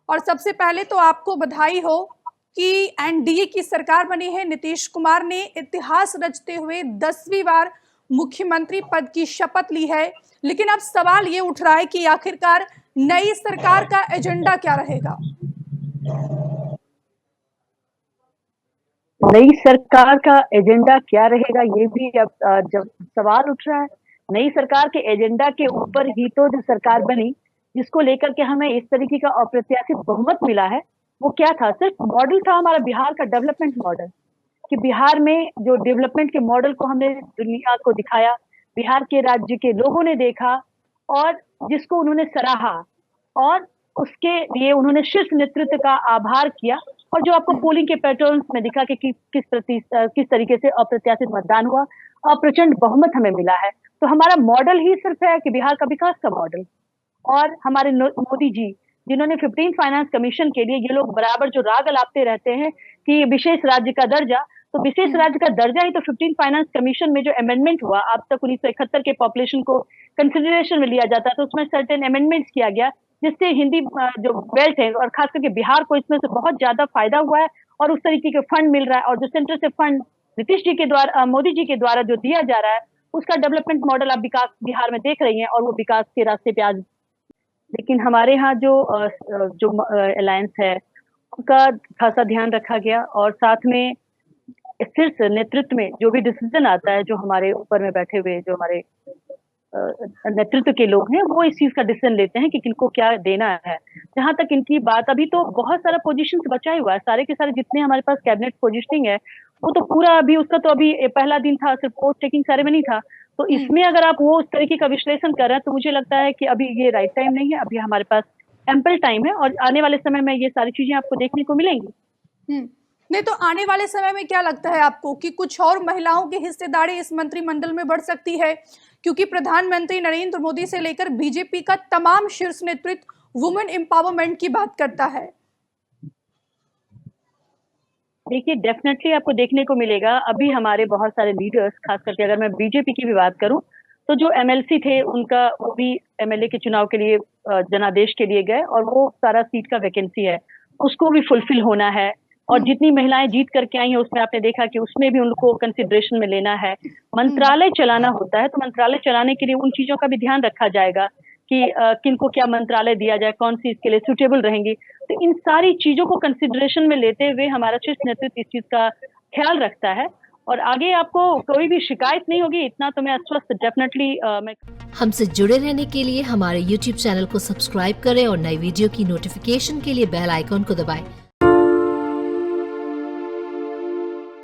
और सबसे पहले तो आपको बधाई हो कि एनडीए की सरकार बनी है। नीतीश कुमार ने इतिहास रचते हुए 10वीं बार मुख्यमंत्री पद की शपथ ली है। लेकिन अब सवाल ये उठ रहा है कि आखिरकार नई सरकार का एजेंडा क्या रहेगा? नई सरकार का एजेंडा क्या रहेगा, ये भी अब जब सवाल उठ रहा है। नई सरकार के एजेंडा के ऊपर ही तो जो सरकार बनी, जिसको लेकर के हमें इस तरीके का अप्रत्याशित बहुमत मिला है, वो क्या था? सिर्फ मॉडल था हमारा बिहार का डेवलपमेंट मॉडल, कि बिहार में जो डेवलपमेंट के मॉडल को हमने दुनिया को दिखाया, बिहार के राज्य के लोगों ने देखा और जिसको उन्होंने सराहा और उसके लिए उन्होंने शीर्ष नेतृत्व का आभार किया। और जो आपको पोलिंग के पैटर्न्स में दिखा कि किस तरीके से अप्रत्याशित मतदान हुआ, अप्रचंड बहुमत हमें मिला है। तो हमारा मॉडल ही सिर्फ है कि बिहार का विकास का मॉडल। और हमारे मोदी जी, जिन्होंने 15 फाइनेंस कमीशन के लिए, ये लोग बराबर जो राग अलापते रहते हैं कि विशेष राज्य का दर्जा, तो विशेष राज्य का दर्जा ही तो 15 फाइनेंस कमीशन में जो अमेंडमेंट हुआ, अब तक 1971 के पॉपुलेशन को कंसिडरेशन में लिया जाता, तो उसमें सर्टेन अमेंडमेंट्स किया गया, जिससे हिंदी जो बेल्ट है और खास करके बिहार को इसमें से बहुत ज्यादा फायदा हुआ है और उस तरीके के फंड मिल रहा है। और जो सेंटर से फंड नीतीश जी के द्वारा, मोदी जी के द्वारा जो दिया जा रहा है, उसका डेवलपमेंट मॉडल आप विकास बिहार में देख रही हैं और वो विकास के रास्ते पे आज। लेकिन हमारे यहाँ जो अलायंस है, उनका खासा ध्यान रखा गया और साथ में शीर्ष नेतृत्व में जो भी डिसीजन आता है, जो हमारे ऊपर में बैठे हुए जो हमारे नेतृत्व के लोग हैं, वो इस चीज का डिसीजन लेते हैं कि किनको क्या देना है। जहां तक इनकी बात, अभी तो बहुत सारा पोजीशन बचा हुआ है, सारे के सारे जितने हमारे पास कैबिनेट पोजीशनिंग है, वो तो पूरा अभी उसका तो अभी पहला दिन था, सिर्फ पोस्ट टेकिंग सेरेमनी था। तो इसमें अगर आप वो उस तरीके का विश्लेषण कर रहे हैं, तो मुझे लगता है कि अभी ये राइट टाइम नहीं है। अभी हमारे पास एम्पल टाइम है और आने वाले समय में ये सारी चीजें आपको देखने को मिलेंगी। नहीं तो आने वाले समय में क्या लगता है आपको कि कुछ और महिलाओं की हिस्सेदारी इस मंत्रिमंडल में बढ़ सकती है? क्योंकि प्रधानमंत्री नरेंद्र मोदी से लेकर बीजेपी का तमाम शीर्ष नेतृत्व वुमेन एम्पावरमेंट की बात करता है। देखिए, डेफिनेटली आपको देखने को मिलेगा। अभी हमारे बहुत सारे लीडर्स, खास करके अगर मैं बीजेपी की भी बात करूं, तो जो एमएलसी थे उनका, वो भी एमएलए के चुनाव के लिए जनादेश के लिए गए और वो सारा सीट का वैकेंसी है, उसको भी फुलफिल होना है। और जितनी महिलाएं जीत करके आई हैं, उसमें आपने देखा कि उसमें भी उनको कंसिडरेशन में लेना है। मंत्रालय चलाना होता है, तो मंत्रालय चलाने के लिए उन चीजों का भी ध्यान रखा जाएगा कि किनको क्या मंत्रालय दिया जाए, कौन सी इसके लिए सुटेबल रहेंगी। तो इन सारी चीजों को कंसिडरेशन में लेते हुए हमारा शीर्ष नेतृत्व इस चीज का ख्याल रखता है और आगे आपको कोई भी शिकायत नहीं होगी, इतना तो मैं आश्वस्त डेफिनेटली। मैं हमसे जुड़े रहने के लिए हमारे YouTube चैनल को सब्सक्राइब करें और नई वीडियो की नोटिफिकेशन के लिए बेल आइकॉन को दबाएं।